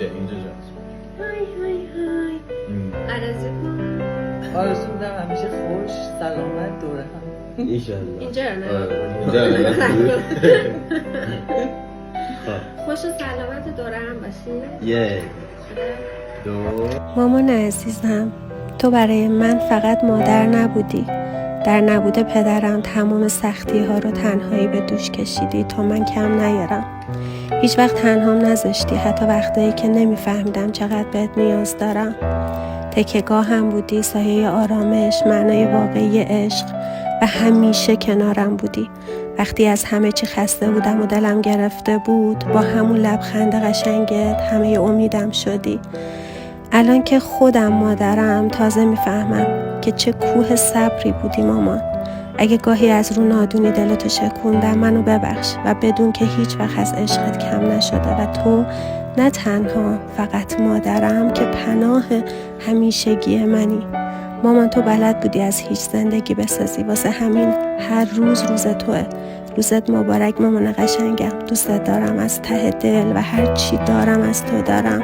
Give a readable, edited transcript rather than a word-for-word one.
اوکی اینجا جاست. های های های. آرزو کن. آرزو می‌کنم همیشه خوش سلامت دوره هم. ایشالله. اینجا نه. اینجا نه. خوش و سلامت دوره هم باشی. یک دو. مامان عزیزم، تو برای من فقط مادر نبودی. در نبود پدرم تمام سختی ها رو تنهایی به دوش کشیدی تا من کم نیارم. هیچ وقت تنهام نذاشتی، حتی وقتایی که نمیفهمیدم چقدر بهت نیاز دارم. تکیه‌گاه هم بودی، سایه آرامش، معنای واقعی عشق و همیشه کنارم بودی. وقتی از همه چی خسته بودم و دلم گرفته بود، با همون لبخند قشنگت همه امیدم شدی. الان که خودم مادرم تازه میفهمم که چه کوه صبری بودی مامان. اگه گاهی از رو نادونی دلتو شکوندم منو ببخش و بدون که هیچ وقت از عشقت کم نشده و تو نه تنها فقط مادرم که پناه همیشگی منی. مامان تو بلد بودی از هیچ زندگی بسازی، واسه همین هر روز روز توه. روزت مبارک مامان قشنگم، دوستت دارم از ته دل و هر چی دارم از تو دارم.